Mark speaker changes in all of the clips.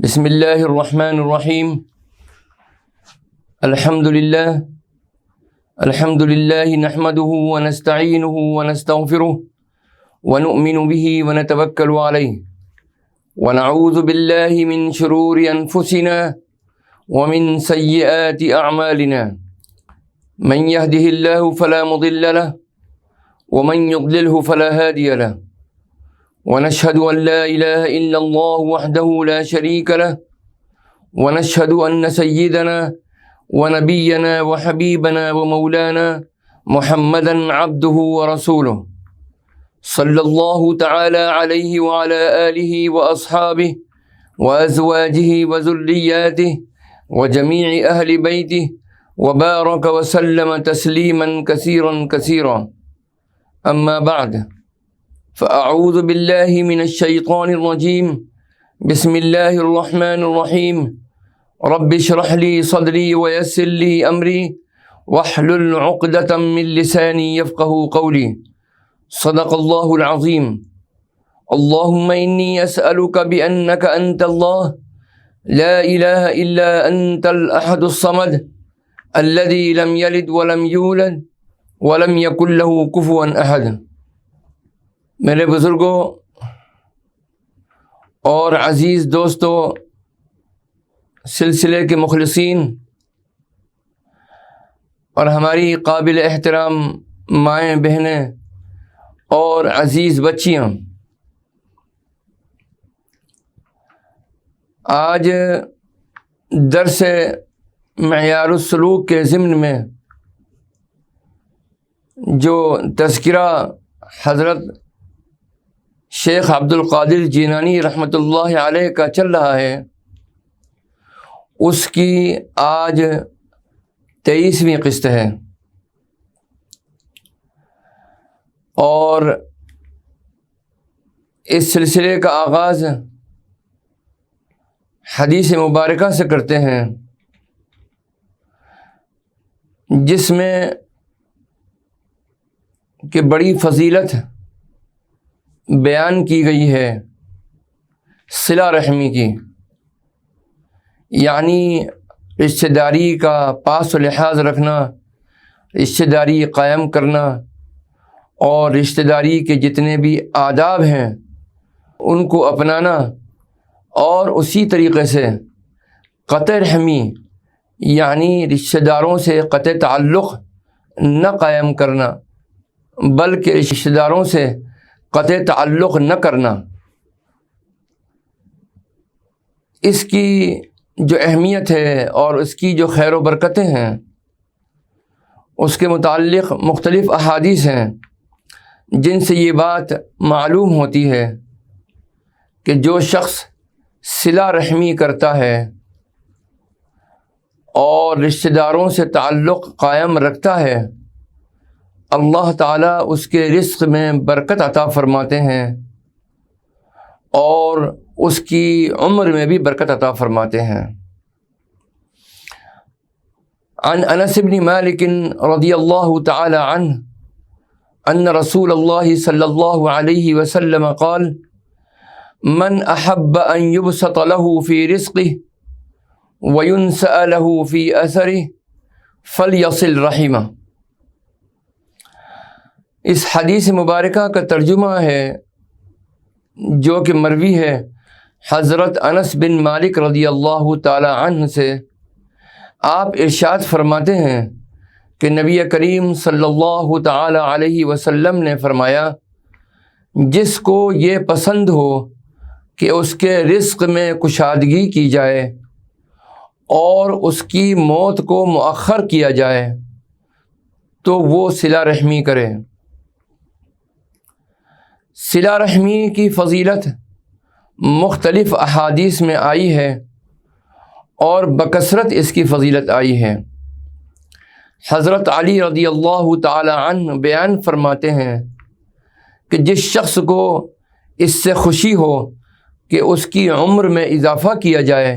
Speaker 1: بسم اللہ الرحمن الرحیم الحمد للہ نحمده ونستعینه ونستغفره ونؤمن به ونتوکل علیہ ونعوذ باللہ من شرور انفسنا ومن سیئات اعمالنا من يهده اللہ فلا مضل له ومن يضلله فلا هادی له ونشهد أن لا إله إلا الله وحده لا شريك له ونشهد أن سيدنا ونبينا وحبيبنا ومولانا محمدا عبده ورسوله صلى الله تعالى عليه وعلى آله وأصحابه وأزواجه وذرياته وجميع أهل بيته وبارك وسلم تسليما كثيرا كثيرا أما بعد فأعوذ بالله من الشيطان الرجيم بسم الله الرحمن الرحيم رب اشرح لي صدري ويسر لي أمري واحلل عقدة من لساني يفقهوا قولي صدق الله العظيم اللهم إني أسألك بأنك أنت الله لا إله إلا أنت الأحد الصمد الذي لم يلد ولم يولد ولم يكن له كفوا أحد۔ میرے بزرگوں اور عزیز دوستوں، سلسلے کے مخلصین اور ہماری قابل احترام مائیں بہنیں اور عزیز بچیاں، آج درس معیار السلوک کے ضمن میں جو تذکرہ حضرت شیخ عبد القادر جیلانی رحمۃ اللہ علیہ کا چل رہا ہے، اس کی آج 23ویں قسط ہے، اور اس سلسلے کا آغاز حدیث مبارکہ سے کرتے ہیں، جس میں کہ بڑی فضیلت بیان کی گئی ہے صلہ رحمی کی، یعنی رشتہ داری کا پاس و لحاظ رکھنا، رشتہ داری قائم کرنا، اور رشتہ داری کے جتنے بھی آداب ہیں ان کو اپنانا، اور اسی طریقے سے قطع رحمی یعنی رشتہ داروں سے قطع تعلق نہ قائم کرنا بلکہ رشتہ داروں سے قطع تعلق نہ کرنا، اس کی جو اہمیت ہے اور اس کی جو خیر و برکتیں ہیں، اس کے متعلق مختلف احادیث ہیں جن سے یہ بات معلوم ہوتی ہے کہ جو شخص صلہ رحمی کرتا ہے اور رشتہ داروں سے تعلق قائم رکھتا ہے، اللہ تعالیٰ اس کے رزق میں برکت عطا فرماتے ہیں اور اس کی عمر میں بھی برکت عطا فرماتے ہیں۔ عن انس بن مالک رضی اللہ تعالی عنہ ان رسول اللہ صلی اللہ علیہ وسلم قال من احب ان يبسط له في رزقه وينسأ له في اثره فليصل رحمه۔ اس حدیث مبارکہ کا ترجمہ ہے جو کہ مروی ہے حضرت انس بن مالک رضی اللہ تعالی عنہ سے۔ آپ ارشاد فرماتے ہیں کہ نبی کریم صلی اللہ تعالی علیہ وسلم نے فرمایا، جس کو یہ پسند ہو کہ اس کے رزق میں کشادگی کی جائے اور اس کی موت کو مؤخر کیا جائے تو وہ صلہ رحمی کرے۔ صلہ رحمی کی فضیلت مختلف احادیث میں آئی ہے اور بکثرت اس کی فضیلت آئی ہے۔ حضرت علی رضی اللہ تعالی عنہ بیان فرماتے ہیں کہ جس شخص کو اس سے خوشی ہو کہ اس کی عمر میں اضافہ کیا جائے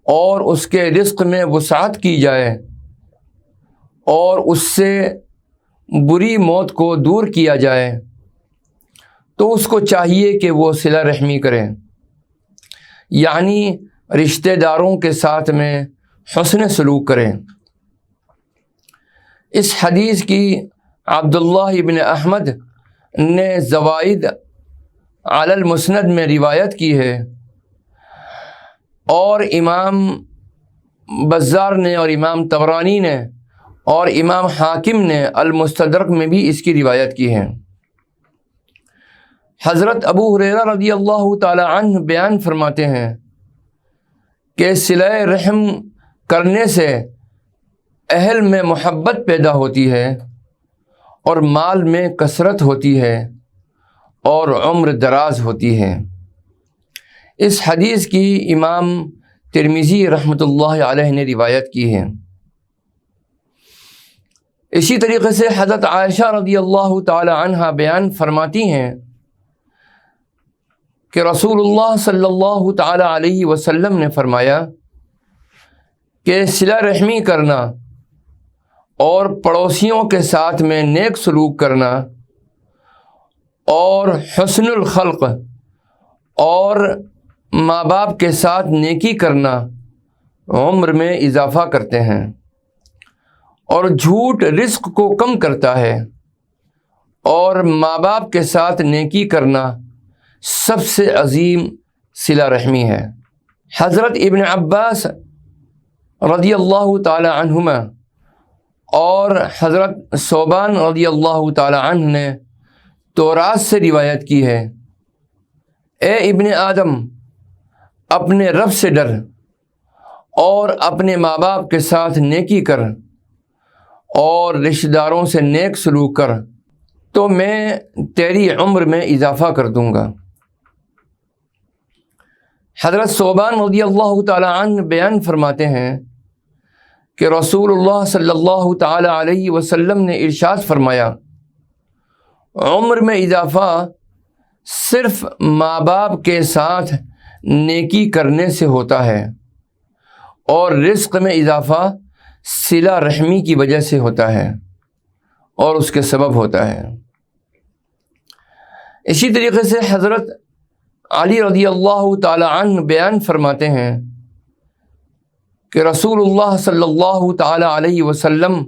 Speaker 1: اور اس کے رزق میں وسعت کی جائے اور اس سے بری موت کو دور کیا جائے، تو اس کو چاہیے کہ وہ صلہ رحمی کرے۔ یعنی رشتہ داروں کے ساتھ میں حسن سلوک کریں۔ اس حدیث کی عبداللہ ابن احمد نے زوائد علی المسند میں روایت کی ہے، اور امام بزار نے اور امام طبرانی نے اور امام حاکم نے المستدرک میں بھی اس کی روایت کی ہے۔ حضرت ابو ہریرہ رضی اللہ تعالی عنہ بیان فرماتے ہیں کہ صلہ رحم کرنے سے اہل میں محبت پیدا ہوتی ہے، اور مال میں کثرت ہوتی ہے، اور عمر دراز ہوتی ہے۔ اس حدیث کی امام ترمذی رحمۃ اللہ علیہ نے روایت کی ہے۔ اسی طریقے سے حضرت عائشہ رضی اللہ تعالی عنہا بیان فرماتی ہیں کہ رسول اللہ صلی اللہ تعالی علیہ وسلم نے فرمایا کہ صلہ رحمی کرنا اور پڑوسیوں کے ساتھ میں نیک سلوک کرنا اور حسن الخلق اور ماں باپ کے ساتھ نیکی کرنا عمر میں اضافہ کرتے ہیں، اور جھوٹ رزق کو کم کرتا ہے، اور ماں باپ کے ساتھ نیکی کرنا سب سے عظیم صلہ رحمی ہے۔ حضرت ابن عباس رضی اللہ تعالی عنہما اور حضرت ثوبان رضی اللہ تعالی عنہ نے توراۃ سے روایت کی ہے، اے ابن آدم، اپنے رب سے ڈر اور اپنے ماں باپ کے ساتھ نیکی کر اور رشتہ داروں سے نیک سلوک کر، تو میں تیری عمر میں اضافہ کر دوں گا۔ حضرت ثوبان رضی اللہ تعالی عنہ بیان فرماتے ہیں کہ رسول اللہ صلی اللہ تعالی علیہ وسلم نے ارشاد فرمایا، عمر میں اضافہ صرف ماں باپ کے ساتھ نیکی کرنے سے ہوتا ہے، اور رزق میں اضافہ صلہ رحمی کی وجہ سے ہوتا ہے اور اس کے سبب ہوتا ہے۔ اسی طریقے سے حضرت علی رضی اللہ تعالی عنہ بیان فرماتے ہیں کہ رسول اللہ صلی اللہ تعالی علیہ وسلم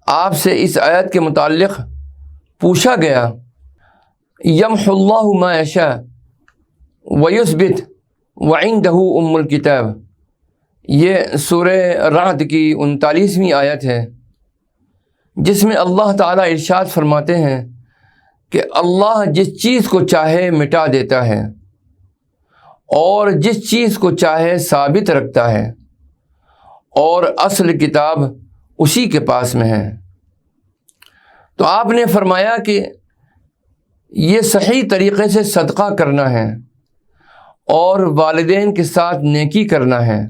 Speaker 1: آپ سے اس آیت کے متعلق پوچھا گیا، یمحو اللہ ما یشاء ویثبت وعندہ ام الکتاب، یہ سورہ رعد کی 39ویں آیت ہے، جس میں اللہ تعالیٰ ارشاد فرماتے ہیں کہ اللہ جس چیز کو چاہے مٹا دیتا ہے، اور جس چیز کو چاہے ثابت رکھتا ہے، اور اصل کتاب اسی کے پاس میں ہے۔ تو آپ نے فرمایا کہ یہ صحیح طریقے سے صدقہ کرنا ہے، اور والدین کے ساتھ نیکی کرنا ہے،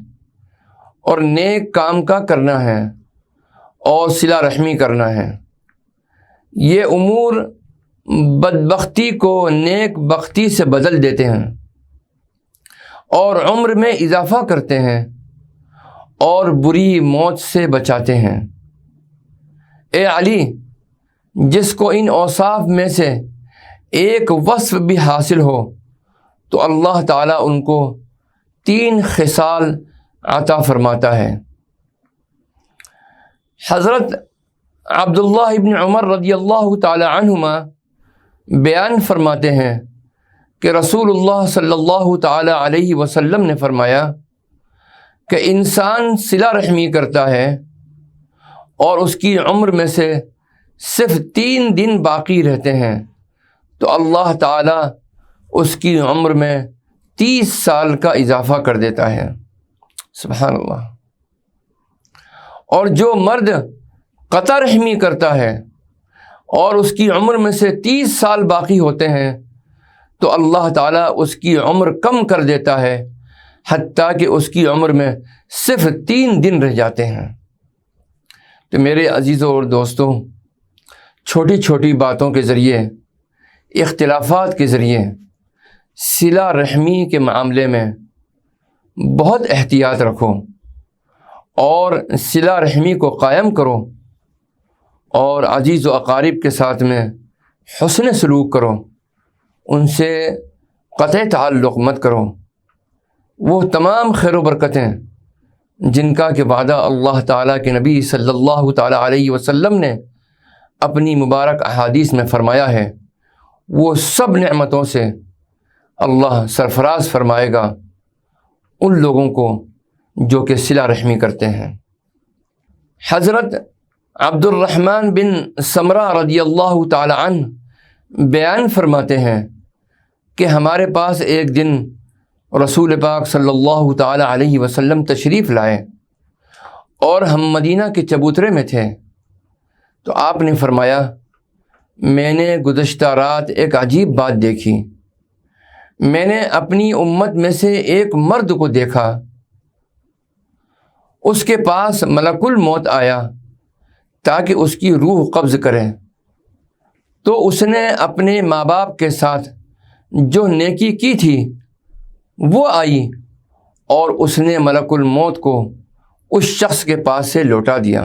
Speaker 1: اور نیک کام کا کرنا ہے، اور صلہ رحمی کرنا ہے۔ یہ امور بدبختی کو نیک بختی سے بدل دیتے ہیں، اور عمر میں اضافہ کرتے ہیں، اور بری موت سے بچاتے ہیں۔ اے علی، جس کو ان اوصاف میں سے ایک وصف بھی حاصل ہو تو اللہ تعالیٰ ان کو 3 خصال عطا فرماتا ہے۔ حضرت عبداللہ ابن عمر رضی اللہ تعالی عنہما بیان فرماتے ہیں کہ رسول اللہ صلی اللہ تعالی علیہ وسلم نے فرمایا کہ انسان صلہ رحمی کرتا ہے اور اس کی عمر میں سے صرف 3 دن باقی رہتے ہیں تو اللہ تعالیٰ اس کی عمر میں 30 سال کا اضافہ کر دیتا ہے۔ سبحان اللہ۔ اور جو مرد قطع رحمی کرتا ہے اور اس کی عمر میں سے 30 سال باقی ہوتے ہیں تو اللہ تعالیٰ اس کی عمر کم کر دیتا ہے، حتیٰ کہ اس کی عمر میں صرف 3 دن رہ جاتے ہیں۔ تو میرے عزیزوں اور دوستوں، چھوٹی چھوٹی باتوں کے ذریعے، اختلافات کے ذریعے صلہ رحمی کے معاملے میں بہت احتیاط رکھو، اور صلہ رحمی کو قائم کرو، اور عزیز و اقارب کے ساتھ میں حسن سلوک کرو، ان سے قطع تعلق مت کرو، وہ تمام خیر و برکتیں جن کا کہ وعدہ اللہ تعالیٰ کے نبی صلی اللہ تعالیٰ علیہ وسلم نے اپنی مبارک احادیث میں فرمایا ہے، وہ سب نعمتوں سے اللہ سرفراز فرمائے گا ان لوگوں کو جو کہ صلہ رحمی کرتے ہیں۔ حضرت عبد الرحمن بن سمرہ رضی اللہ تعالی عنہ بیان فرماتے ہیں کہ ہمارے پاس ایک دن رسول پاک صلی اللہ تعالی علیہ وسلم تشریف لائے اور ہم مدینہ کے چبوترے میں تھے، تو آپ نے فرمایا، میں نے گزشتہ رات ایک عجیب بات دیکھی۔ میں نے اپنی امت میں سے ایک مرد کو دیکھا، اس کے پاس ملک الموت آیا تاکہ اس کی روح قبض کرے، تو اس نے اپنے ماں باپ کے ساتھ جو نیکی کی تھی وہ آئی اور اس نے ملک الموت کو اس شخص کے پاس سے لوٹا دیا۔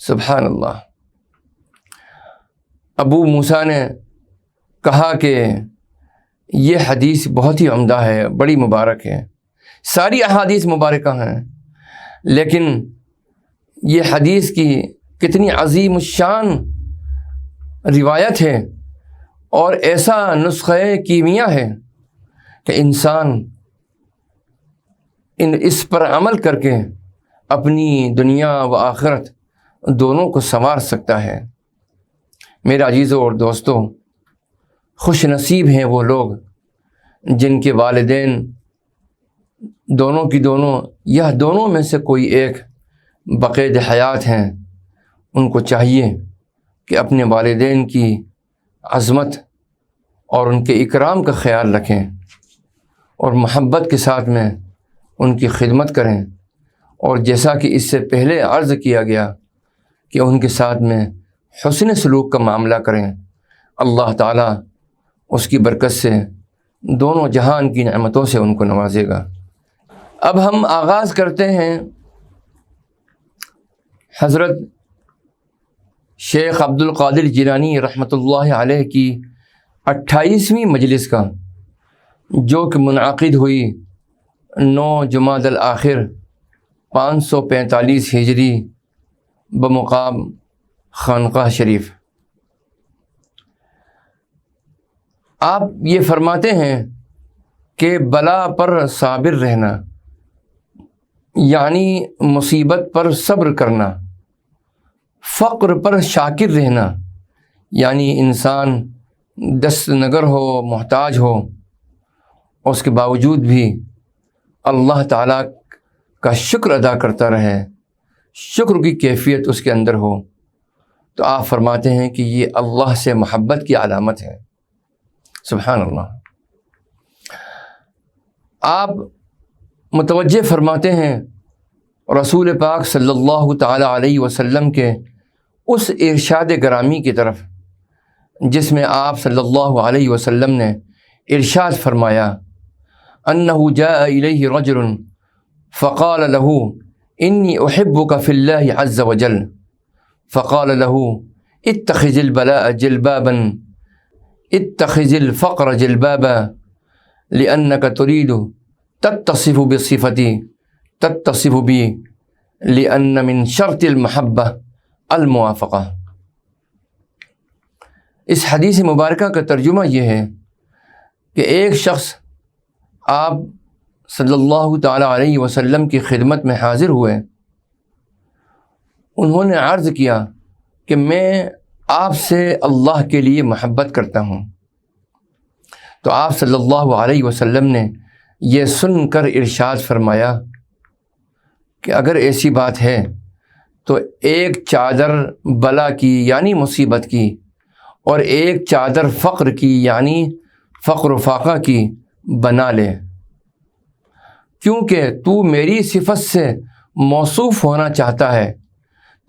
Speaker 1: سبحان اللہ۔ ابو موسیٰ نے کہا کہ یہ حدیث بہت ہی عمدہ ہے، بڑی مبارک ہے، ساری احادیث مبارکہ ہیں، لیکن یہ حدیث کی کتنی عظیم الشان روایت ہے اور ایسا نسخہ کیمیا ہے کہ انسان اس پر عمل کر کے اپنی دنیا و آخرت دونوں کو سنوار سکتا ہے۔ میرے عزیزوں اور دوستوں، خوش نصیب ہیں وہ لوگ جن کے والدین دونوں کی دونوں یا دونوں میں سے کوئی ایک بقید حیات ہیں۔ ان کو چاہیے کہ اپنے والدین کی عظمت اور ان کے اکرام کا خیال رکھیں اور محبت کے ساتھ میں ان کی خدمت کریں، اور جیسا کہ اس سے پہلے عرض کیا گیا کہ ان کے ساتھ میں حسن سلوک کا معاملہ کریں۔ اللہ تعالیٰ اس کی برکت سے دونوں جہان کی نعمتوں سے ان کو نوازے گا۔ اب ہم آغاز کرتے ہیں حضرت شیخ عبد القادر جیلانی رحمۃ اللہ علیہ کی 28ویں مجلس کا، جو کہ منعقد ہوئی 9 جمادی الاخر 545 ہجری بمقام خانقاہ شریف۔ آپ یہ فرماتے ہیں کہ بلا پر صابر رہنا یعنی مصیبت پر صبر کرنا، فقر پر شاکر رہنا یعنی انسان دست نگر ہو، محتاج ہو، اس کے باوجود بھی اللہ تعالیٰ کا شکر ادا کرتا رہے، شکر کی کیفیت اس کے اندر ہو، تو آپ فرماتے ہیں کہ یہ اللہ سے محبت کی علامت ہے۔ سبحان اللہ۔ آپ متوجہ فرماتے ہیں رسول پاک صلی اللہ تعالی علیہ وسلم کے اس ارشاد گرامی کی طرف جس میں آپ صلی اللہ علیہ وسلم نے ارشاد فرمایا، انہ جاء الیہ رجل فقال له انی احبک فی اللہ عز وجل فقال له اتخذ البلاء جلبابا اتخذ الفقر جلبابا لأنك تريد تتصف بصفتي تتصف بي لأن من شرط المحبة الموافقہ۔ اس حدیث مبارکہ کا ترجمہ یہ ہے کہ ایک شخص آپ صلی اللہ تعالی علیہ وسلم کی خدمت میں حاضر ہوئے، انہوں نے عرض کیا کہ میں آپ سے اللہ کے لیے محبت کرتا ہوں، تو آپ صلی اللہ علیہ وسلم نے یہ سن کر ارشاد فرمایا کہ اگر ایسی بات ہے تو ایک چادر بلا کی یعنی مصیبت کی اور ایک چادر فقر کی یعنی فقر و فاقہ کی بنا لے، کیونکہ تو میری صفت سے موصوف ہونا چاہتا ہے،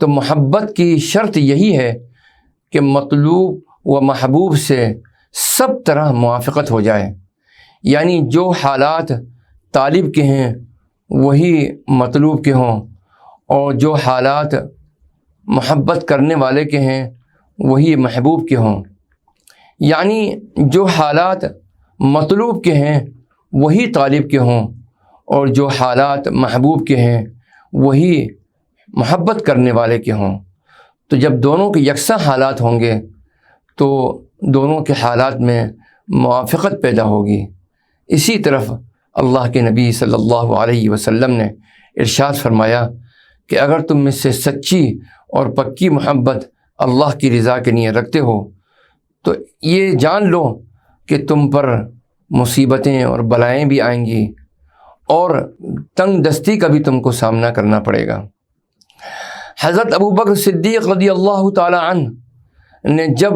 Speaker 1: تو محبت کی شرط یہی ہے کہ مطلوب و محبوب سے سب طرح موافقت ہو جائے، یعنی جو حالات طالب کے ہیں وہی مطلوب کے ہوں، اور جو حالات محبت کرنے والے کے ہیں وہی محبوب کے ہوں، یعنی جو حالات مطلوب کے ہیں وہی طالب کے ہوں، اور جو حالات محبوب کے ہیں وہی محبت کرنے والے کے ہوں، تو جب دونوں کے یکساں حالات ہوں گے تو دونوں کے حالات میں موافقت پیدا ہوگی۔ اسی طرف اللہ کے نبی صلی اللہ علیہ وسلم نے ارشاد فرمایا کہ اگر تم مجھ سے سچی اور پکی محبت اللہ کی رضا کے لیے رکھتے ہو تو یہ جان لو کہ تم پر مصیبتیں اور بلائیں بھی آئیں گی اور تنگ دستی کا بھی تم کو سامنا کرنا پڑے گا۔ حضرت ابوبکر صدیق رضی اللہ تعالی عنہ نے جب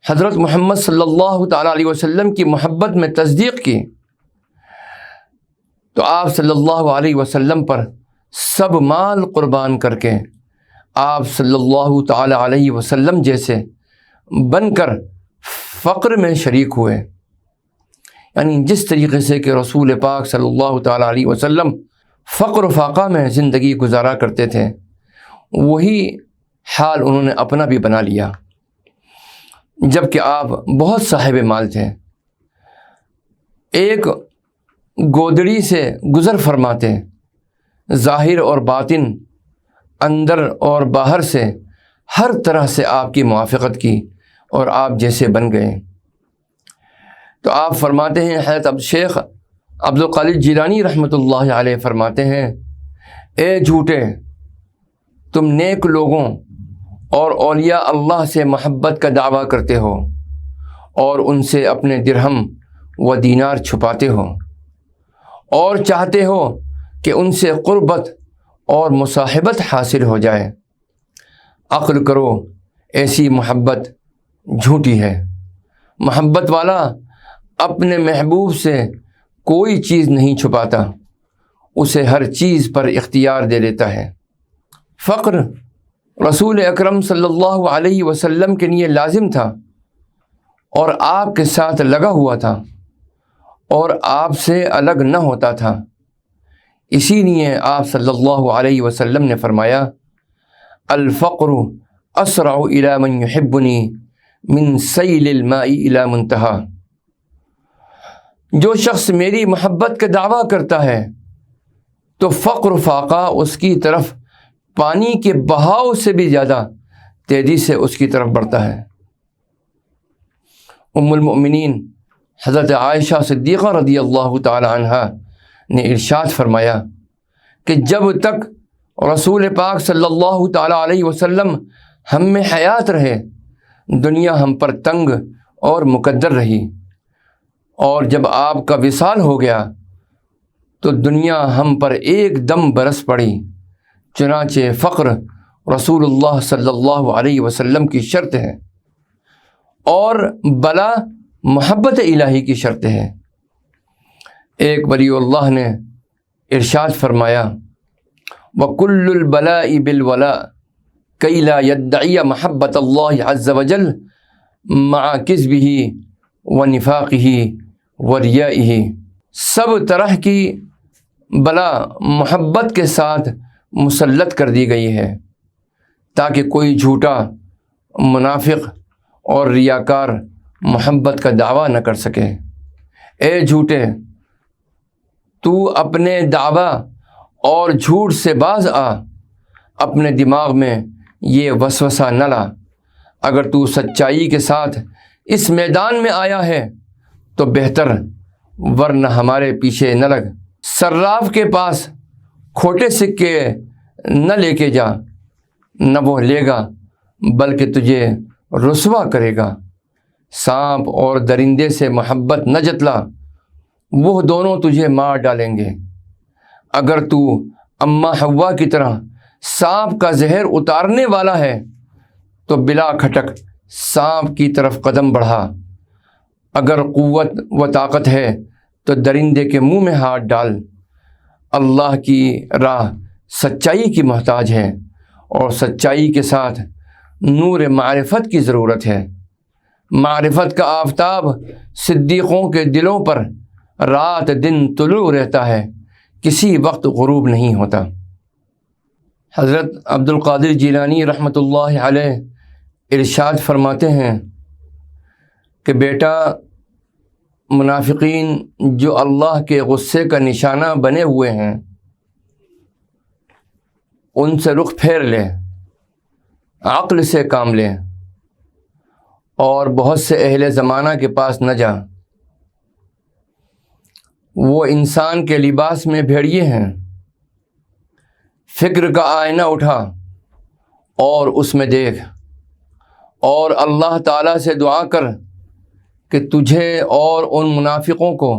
Speaker 1: حضرت محمد صلی اللہ تعالی علیہ وسلم کی محبت میں تصدیق کی تو آپ صلی اللہ علیہ وسلم پر سب مال قربان کر کے آپ صلی اللہ تعالی علیہ وسلم جیسے بن کر فقر میں شریک ہوئے، یعنی جس طریقے سے کہ رسول پاک صلی اللہ تعالی علیہ وسلم فقر و فاقہ میں زندگی گزارا کرتے تھے وہی حال انہوں نے اپنا بھی بنا لیا، جب کہ آپ بہت صاحب مال تھے۔ ایک گودڑی سے گزر فرماتے، ظاہر اور باطن، اندر اور باہر سے ہر طرح سے آپ کی موافقت کی اور آپ جیسے بن گئے۔ تو آپ فرماتے ہیں، حضرت شیخ عبد القادر جیلانی رحمۃ اللہ علیہ فرماتے ہیں، اے جھوٹے، تم نیک لوگوں اور اولیاء اللہ سے محبت کا دعویٰ کرتے ہو اور ان سے اپنے درہم و دینار چھپاتے ہو اور چاہتے ہو کہ ان سے قربت اور مصاحبت حاصل ہو جائے۔ عقل کرو، ایسی محبت جھوٹی ہے۔ محبت والا اپنے محبوب سے کوئی چیز نہیں چھپاتا، اسے ہر چیز پر اختیار دے لیتا ہے۔ فقر رسول اکرم صلی اللہ علیہ وسلم کے لیے لازم تھا اور آپ کے ساتھ لگا ہوا تھا اور آپ سے الگ نہ ہوتا تھا۔ اسی لیے آپ صلی اللہ علیہ وسلم نے فرمایا، الفقر اسرع الی من یحبنی من سیل الماء الی منتہا۔ جو شخص میری محبت کا دعویٰ کرتا ہے تو فقر و فاقہ اس کی طرف پانی کے بہاؤ سے بھی زیادہ تیزی سے اس کی طرف بڑھتا ہے۔ ام المؤمنین حضرت عائشہ صدیقہ رضی اللہ تعالی عنہا نے ارشاد فرمایا کہ جب تک رسول پاک صلی اللہ تعالی علیہ وسلم ہم میں حیات رہے دنیا ہم پر تنگ اور مقدر رہی، اور جب آپ کا وصال ہو گیا تو دنیا ہم پر ایک دم برس پڑی۔ چنانچہ فقر رسول اللہ صلی اللہ علیہ وسلم کی شرط ہے اور بلا محبت الہی کی شرط ہے۔ ایک ولی اللہ نے ارشاد فرمایا، وَكُلُّ الْبَلَاءِ بِالْوَلَاءِ كَيْ لَا يَدَّعِيَ مَحَبَّةَ اللَّهِ عَزَّ وَجَلَّ مَعَ كِذْبِهِ وَنِفَاقِهِ وَرِيَائِهِ۔ سب طرح کی بلا محبت کے ساتھ مسلط کر دی گئی ہے تاکہ کوئی جھوٹا، منافق اور ریاکار محبت کا دعویٰ نہ کر سکے۔ اے جھوٹے، تو اپنے دعویٰ اور جھوٹ سے باز آ، اپنے دماغ میں یہ وسوسہ نہ لا۔ اگر تو سچائی کے ساتھ اس میدان میں آیا ہے تو بہتر، ورنہ ہمارے پیچھے نہ لگ۔ صراف کے پاس کھوٹے سکے نہ لے کے جا، نہ وہ لے گا بلکہ تجھے رسوا کرے گا۔ سانپ اور درندے سے محبت نہ جتلا، وہ دونوں تجھے مار ڈالیں گے۔ اگر تو اماں حوا کی طرح سانپ کا زہر اتارنے والا ہے تو بلا کھٹک سانپ کی طرف قدم بڑھا۔ اگر قوت و طاقت ہے تو درندے کے منہ میں ہاتھ ڈال۔ اللہ کی راہ سچائی کی محتاج ہے اور سچائی کے ساتھ نور معرفت کی ضرورت ہے۔ معرفت کا آفتاب صدیقوں کے دلوں پر رات دن طلوع رہتا ہے، کسی وقت غروب نہیں ہوتا۔ حضرت عبد القادر جیلانی رحمۃ اللہ علیہ ارشاد فرماتے ہیں کہ بیٹا، منافقین جو اللہ کے غصے کا نشانہ بنے ہوئے ہیں ان سے رخ پھیر لے، عقل سے کام لے، اور بہت سے اہل زمانہ کے پاس نہ جا۔ وہ انسان کے لباس میں بھیڑیے ہیں۔ فکر کا آئینہ اٹھا اور اس میں دیکھ، اور اللہ تعالیٰ سے دعا کر کہ تجھے اور ان منافقوں کو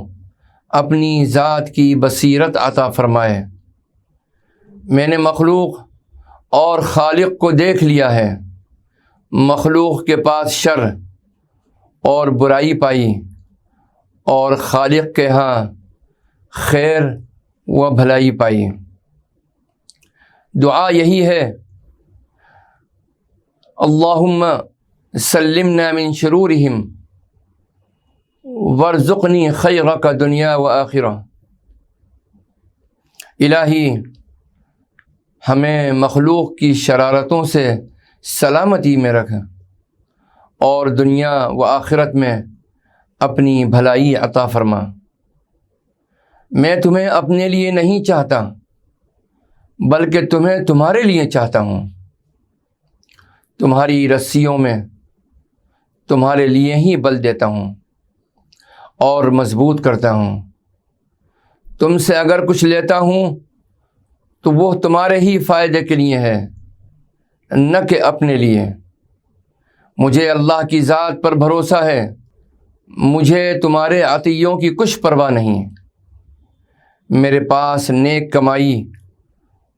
Speaker 1: اپنی ذات کی بصیرت عطا فرمائے۔ میں نے مخلوق اور خالق کو دیکھ لیا ہے۔ مخلوق کے پاس شر اور برائی پائی، اور خالق کے ہاں خیر و بھلائی پائی۔ دعا یہی ہے، اللہم سلمنا من شرورہم وارزقنی خیرک دنیا و آخرہ۔ الہی ہمیں مخلوق کی شرارتوں سے سلامتی میں رکھ، اور دنیا و آخرت میں اپنی بھلائی عطا فرما۔ میں تمہیں اپنے لیے نہیں چاہتا بلکہ تمہیں تمہارے لیے چاہتا ہوں۔ تمہاری رسیوں میں تمہارے لیے ہی بل دیتا ہوں اور مضبوط کرتا ہوں۔ تم سے اگر کچھ لیتا ہوں تو وہ تمہارے ہی فائدے کے لیے ہے، نہ کہ اپنے لیے۔ مجھے اللہ کی ذات پر بھروسہ ہے، مجھے تمہارے عطیوں کی کچھ پرواہ نہیں۔ میرے پاس نیک کمائی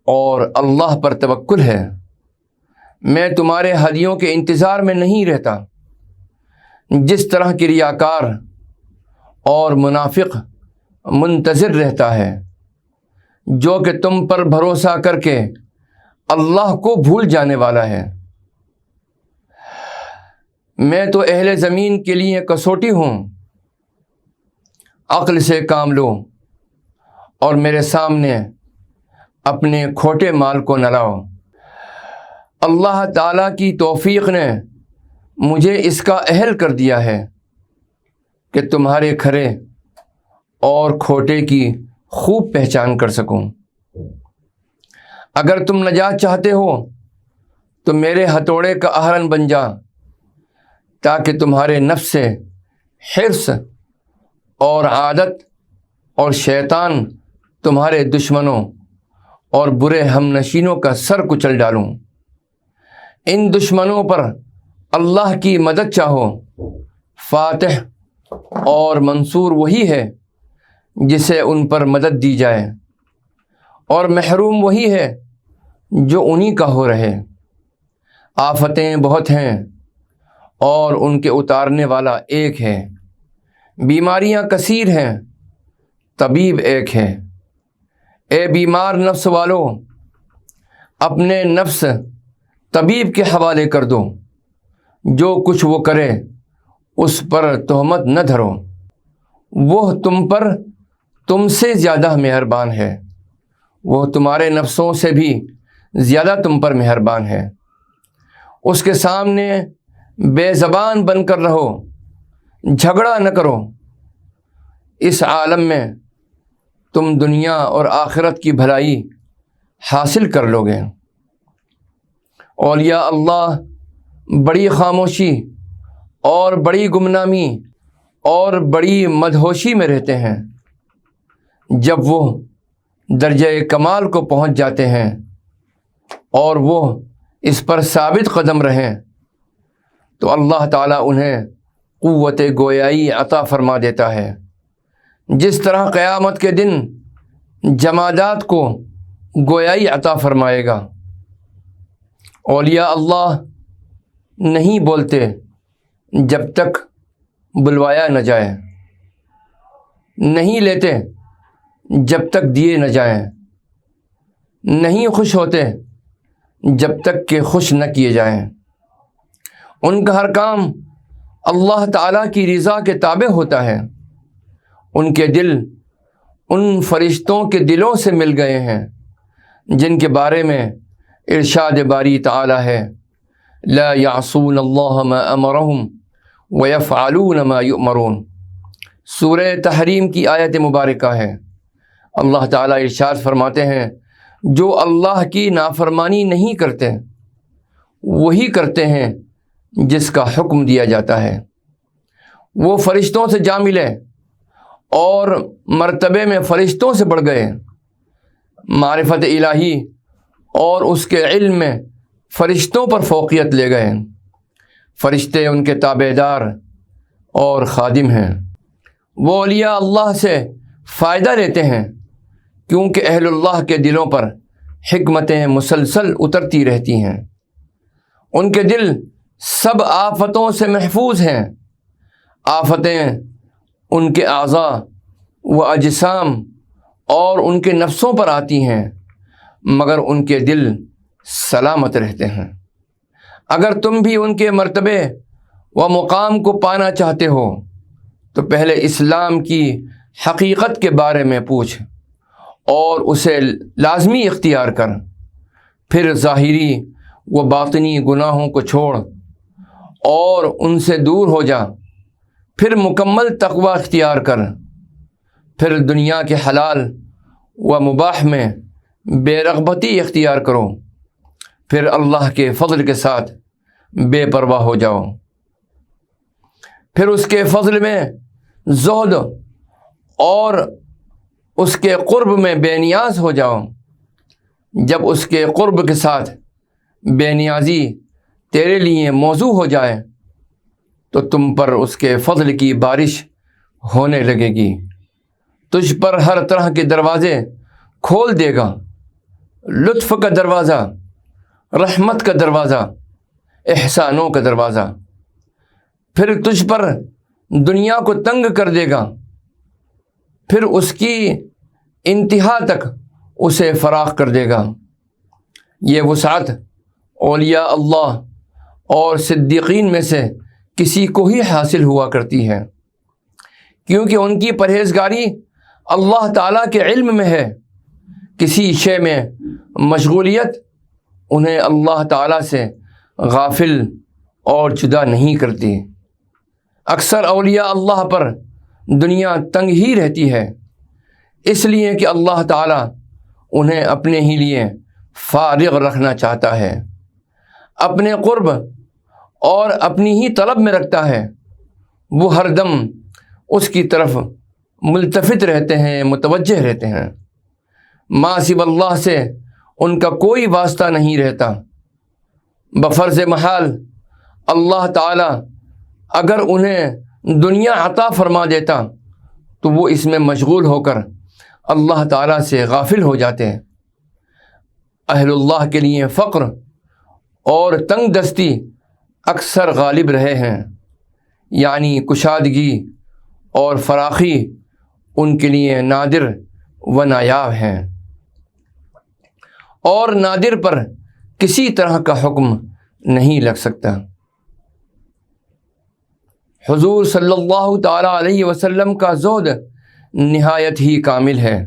Speaker 1: اور اللہ پر توکل ہے۔ میں تمہارے ہدیوں کے انتظار میں نہیں رہتا، جس طرح کی ریاکار اور منافق منتظر رہتا ہے، جو کہ تم پر بھروسہ کر کے اللہ کو بھول جانے والا ہے۔ میں تو اہل زمین کے لیے کسوٹی ہوں۔ عقل سے کام لو اور میرے سامنے اپنے کھوٹے مال کو نہ لاؤ۔ اللہ تعالیٰ کی توفیق نے مجھے اس کا اہل کر دیا ہے کہ تمہارے کھرے اور کھوٹے کی خوب پہچان کر سکوں۔ اگر تم نجات چاہتے ہو تو میرے ہتھوڑے کا آہرن بن جا، تاکہ تمہارے نفس سے حرص اور عادت اور شیطان تمہارے دشمنوں اور برے ہم نشینوں کا سر کچل ڈالوں۔ ان دشمنوں پر اللہ کی مدد چاہو۔ فاتح اور منصور وہی ہے جسے ان پر مدد دی جائے، اور محروم وہی ہے جو انہی کا ہو رہے۔ آفتیں بہت ہیں اور ان کے اتارنے والا ایک ہے۔ بیماریاں کثیر ہیں، طبیب ایک ہے۔ اے بیمار نفس والو، اپنے نفس طبیب کے حوالے کر دو۔ جو کچھ وہ کرے اس پر تہمت نہ دھرو، وہ تم سے زیادہ مہربان ہے، وہ تمہارے نفسوں سے بھی زیادہ تم پر مہربان ہے۔ اس کے سامنے بے زبان بن کر رہو، جھگڑا نہ کرو۔ اس عالم میں تم دنیا اور آخرت کی بھلائی حاصل کر لو گے۔ اولیاء اللہ بڑی خاموشی اور بڑی گمنامی اور بڑی مدہوشی میں رہتے ہیں۔ جب وہ درجہ کمال کو پہنچ جاتے ہیں اور وہ اس پر ثابت قدم رہیں تو اللہ تعالیٰ انہیں قوت گویائی عطا فرما دیتا ہے، جس طرح قیامت کے دن جمادات کو گویائی عطا فرمائے گا۔ اولیاء اللہ نہیں بولتے جب تک بلوایا نہ جائے، نہیں لیتے جب تک دیے نہ جائیں، نہیں خوش ہوتے جب تک کہ خوش نہ کیے جائیں۔ ان کا ہر کام اللہ تعالیٰ کی رضا کے تابع ہوتا ہے۔ ان کے دل ان فرشتوں کے دلوں سے مل گئے ہیں جن کے بارے میں ارشاد باری تعالیٰ ہے، لا يعصون اللہ ما امرهم ويفعلون ما يؤمرون۔ سورہ تحریم کی آیت مبارکہ ہے۔ اللہ تعالیٰ ارشاد فرماتے ہیں جو اللہ کی نافرمانی نہیں کرتے وہی کرتے ہیں جس کا حکم دیا جاتا ہے۔ وہ فرشتوں سے جا ملے اور مرتبے میں فرشتوں سے بڑھ گئے، معرفت الہی اور اس کے علم میں فرشتوں پر فوقیت لے گئے۔ فرشتے ان کے تابع دار اور خادم ہیں۔ وہ اولیاء اللہ سے فائدہ لیتے ہیں کیونکہ اہل اللہ کے دلوں پر حکمتیں مسلسل اترتی رہتی ہیں۔ ان کے دل سب آفتوں سے محفوظ ہیں۔ آفتیں ان کے اعضاء و اجسام اور ان کے نفسوں پر آتی ہیں مگر ان کے دل سلامت رہتے ہیں۔ اگر تم بھی ان کے مرتبے و مقام کو پانا چاہتے ہو تو پہلے اسلام کی حقیقت کے بارے میں پوچھ اور اسے لازمی اختیار کر، پھر ظاہری و باطنی گناہوں کو چھوڑ اور ان سے دور ہو جا، پھر مکمل تقوی اختیار کر، پھر دنیا کے حلال و مباح میں بے رغبتی اختیار کرو، پھر اللہ کے فضل کے ساتھ بے پرواہ ہو جاؤ، پھر اس کے فضل میں زہد اور اس کے قرب میں بے نیاز ہو جاؤ۔ جب اس کے قرب کے ساتھ بے نیازی تیرے لیے موضوع ہو جائے تو تم پر اس کے فضل کی بارش ہونے لگے گی، تجھ پر ہر طرح کے دروازے کھول دے گا، لطف کا دروازہ، رحمت کا دروازہ، احسانوں کا دروازہ، پھر تجھ پر دنیا کو تنگ کر دے گا، پھر اس کی انتہا تک اسے فراخ کر دے گا۔ یہ وسعت اولیاء اللہ اور صدیقین میں سے کسی کو ہی حاصل ہوا کرتی ہے، کیونکہ ان کی پرہیزگاری اللہ تعالیٰ کے علم میں ہے۔ کسی شے میں مشغولیت انہیں اللہ تعالیٰ سے غافل اور جدا نہیں کرتی۔ اکثر اولیاء اللہ پر دنیا تنگ ہی رہتی ہے، اس لیے کہ اللہ تعالیٰ انہیں اپنے ہی لیے فارغ رکھنا چاہتا ہے، اپنے قرب اور اپنی ہی طلب میں رکھتا ہے۔ وہ ہر دم اس کی طرف ملتفت رہتے ہیں، متوجہ رہتے ہیں۔ ما سوی اللہ سے ان کا کوئی واسطہ نہیں رہتا۔ بفرض محال اللہ تعالیٰ اگر انہیں دنیا عطا فرما دیتا تو وہ اس میں مشغول ہو کر اللہ تعالیٰ سے غافل ہو جاتے ہیں۔ اہل اللہ کے لیے فقر اور تنگ دستی اکثر غالب رہے ہیں، یعنی کشادگی اور فراخی ان کے لیے نادر و نایاب ہیں، اور نادر پر کسی طرح کا حکم نہیں لگ سکتا۔ حضور صلی اللہ تعالیٰ علیہ وسلم کا زہد نہایت ہی کامل ہے۔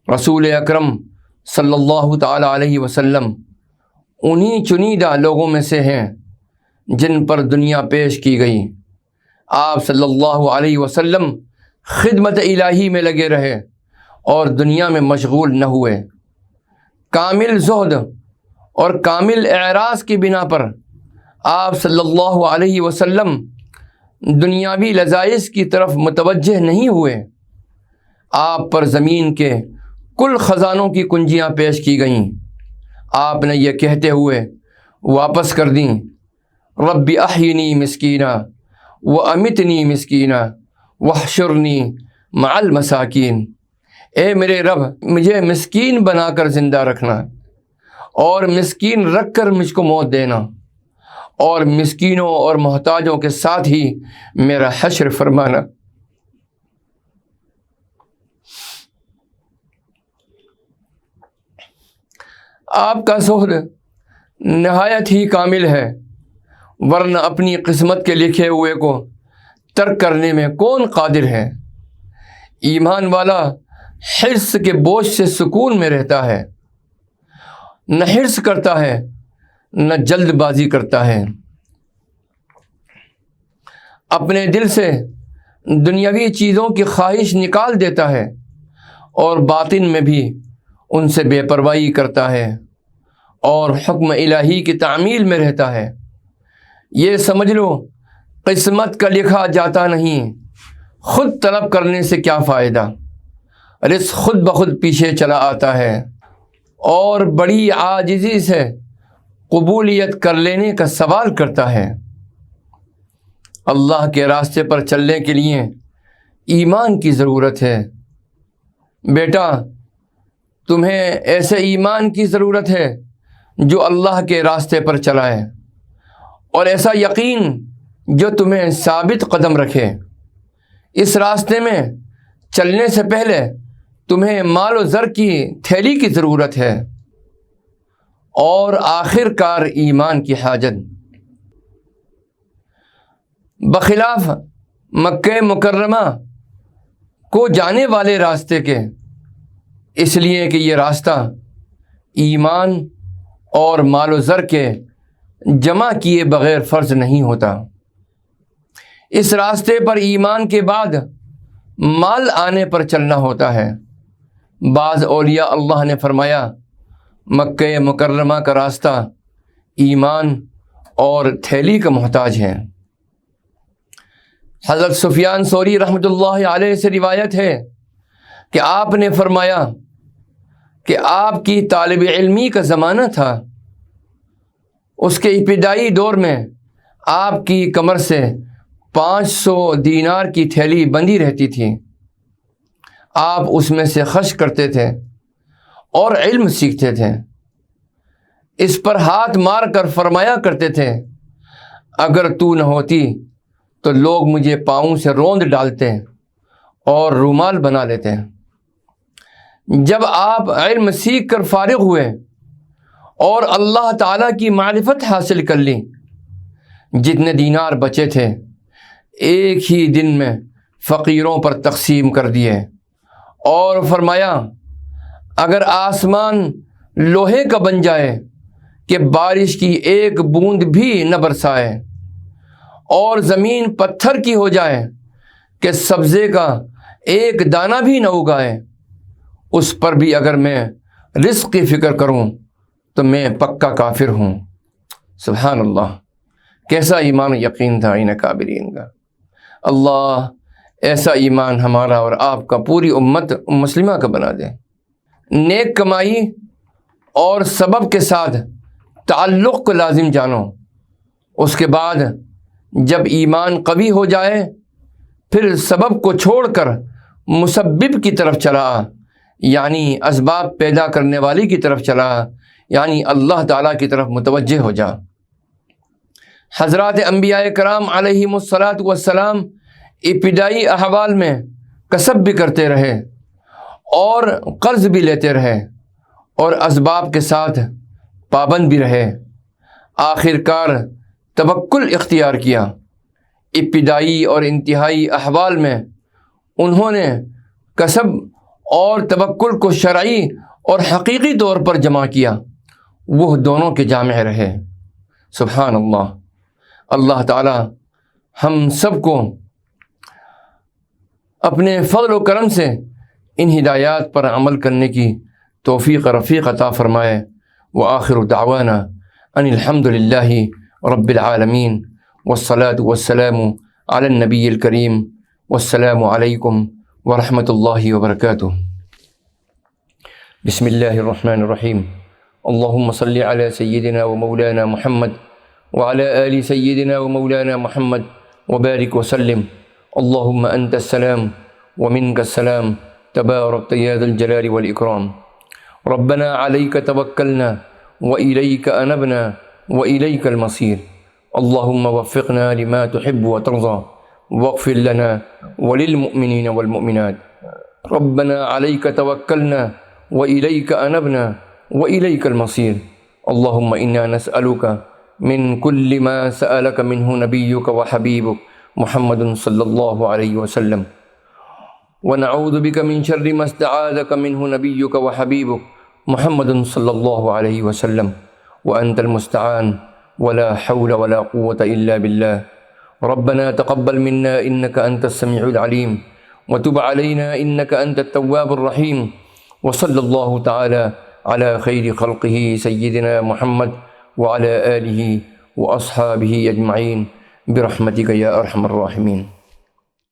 Speaker 1: رسول اکرم صلی اللہ تعالیٰ علیہ وسلم انہی چنیدہ لوگوں میں سے ہیں جن پر دنیا پیش کی گئی۔ آپ صلی اللہ علیہ وسلم خدمت الہی میں لگے رہے اور دنیا میں مشغول نہ ہوئے۔ کامل زہد اور کامل اعراض کی بنا پر آپ صلی اللہ علیہ وسلم دنیاوی لذائذ کی طرف متوجہ نہیں ہوئے۔ آپ پر زمین کے کل خزانوں کی کنجیاں پیش کی گئیں، آپ نے یہ کہتے ہوئے واپس کر دیں، رب احینی مسکینہ و امیتنی مسکینہ واحشرنی مع المساکین۔ اے میرے رب، مجھے مسکین بنا کر زندہ رکھنا اور مسکین رکھ کر مجھ کو موت دینا، اور مسکینوں اور محتاجوں کے ساتھ ہی میرا حشر فرمانا۔ آپ کا زہد نہایت ہی کامل ہے، ورنہ اپنی قسمت کے لکھے ہوئے کو ترک کرنے میں کون قادر ہے؟ ایمان والا حرص کے بوجھ سے سکون میں رہتا ہے، نہ حرص کرتا ہے نہ جلد بازی کرتا ہے۔ اپنے دل سے دنیاوی چیزوں کی خواہش نکال دیتا ہے اور باطن میں بھی ان سے بے پرواہی کرتا ہے اور حکم الہی کی تعمیل میں رہتا ہے، یہ سمجھ لو قسمت کا لکھا جاتا نہیں، خود طلب کرنے سے کیا فائدہ، رزق خود بخود پیچھے چلا آتا ہے اور بڑی عاجزی سے قبولیت کر لینے کا سوال کرتا ہے۔ اللہ کے راستے پر چلنے کے لیے ایمان کی ضرورت ہے۔ بیٹا، تمہیں ایسے ایمان کی ضرورت ہے جو اللہ کے راستے پر چلائے، اور ایسا یقین جو تمہیں ثابت قدم رکھے۔ اس راستے میں چلنے سے پہلے تمہیں مال و زر کی تھیلی کی ضرورت ہے، اور آخر کار ایمان کی حاجت۔ بخلاف مکہ مکرمہ کو جانے والے راستے کے، اس لیے کہ یہ راستہ ایمان اور مال و زر کے جمع کیے بغیر فرض نہیں ہوتا۔ اس راستے پر ایمان کے بعد مال آنے پر چلنا ہوتا ہے۔ بعض اولیاء اللہ نے فرمایا مکہ مکرمہ کا راستہ ایمان اور تھیلی کا محتاج ہے۔ حضرت سفیان ثوری رحمۃ اللہ علیہ سے روایت ہے کہ آپ نے فرمایا کہ آپ کی طالب علمی کا زمانہ تھا، اس کے ابتدائی دور میں آپ کی کمر سے 500 دینار کی تھیلی بندھی رہتی تھی، آپ اس میں سے خرچ کرتے تھے اور علم سیکھتے تھے۔ اس پر ہاتھ مار کر فرمایا کرتے تھے اگر تو نہ ہوتی تو لوگ مجھے پاؤں سے روند ڈالتے اور رومال بنا لیتے۔ جب آپ علم سیکھ کر فارغ ہوئے اور اللہ تعالیٰ کی معرفت حاصل کر لی، جتنے دینار بچے تھے ایک ہی دن میں فقیروں پر تقسیم کر دیے، اور فرمایا اگر آسمان لوہے کا بن جائے کہ بارش کی ایک بوند بھی نہ برسائے، اور زمین پتھر کی ہو جائے کہ سبزے کا ایک دانہ بھی نہ اگائے، اس پر بھی اگر میں رزق کی فکر کروں تو میں پکا کافر ہوں۔ سبحان اللہ، کیسا ایمان و یقین تھا ان اکابرین کا۔ اللہ ایسا ایمان ہمارا اور آپ کا پوری امت مسلمہ کا بنا دے۔ نیک کمائی اور سبب کے ساتھ تعلق کو لازم جانو، اس کے بعد جب ایمان قوی ہو جائے پھر سبب کو چھوڑ کر مسبب کی طرف چلا، یعنی اسباب پیدا کرنے والی کی طرف چلا، یعنی اللہ تعالیٰ کی طرف متوجہ ہو جا۔ حضرات انبیاء کرام علیہم الصلاۃ والسلام ابتدائی احوال میں کسب بھی کرتے رہے اور قرض بھی لیتے رہے اور اسباب کے ساتھ پابند بھی رہے، آخر کار توکل اختیار کیا۔ ابتدائی اور انتہائی احوال میں انہوں نے کسب اور توکل کو شرعی اور حقیقی طور پر جمع کیا، وہ دونوں کے جامع رہے۔ سبحان اللہ۔ اللہ تعالی ہم سب کو اپنے فضل و کرم سے ان ہدایات پر عمل کرنے کی توفیق رفیق عطا فرمائے۔ وآخر دعوانا ان الحمد للہ رب العالمین والصلاة والسلام علی النبی الکریم والسلام علیکم ورحمۃ اللہ وبرکاتہ۔ بسم اللہ الرحمن الرحیم۔ اللہم صلی علی سیدنا و مولانا محمد وعلی آل سیدنا و مولانا محمد وبارک وسلم۔ اللہم انت السلام ومنک السلام تبارکت یا ذا الجلال والاکرام۔ ربنا علیک توکلنا وإلیک انبنا وإلیک المصیر۔ اللہم وفقنا لما تحب وترضى واغفر لنا وللمؤمنین والمؤمنات۔ ربنا علیک توکلنا وإلیک انبنا وإلیک المصیر۔ اللہم انا نسألک من كل ما سألك منه نبيك وحبيبك محمد صلى الله عليه وسلم، ونعوذ بك من شر ما استعاذك منه نبيك وحبيبك محمد صلى الله عليه وسلم، وأنت المستعان ولا حول ولا قوة إلا بالله، ربنا تقبل منا إنك أنت السميع العليم وتب علينا إنك أنت التواب الرحيم وصلى الله تعالى على خير خلقه سيدنا محمد وعلى آله وأصحابه أجمعين برحمتك يا أرحم الراحمين.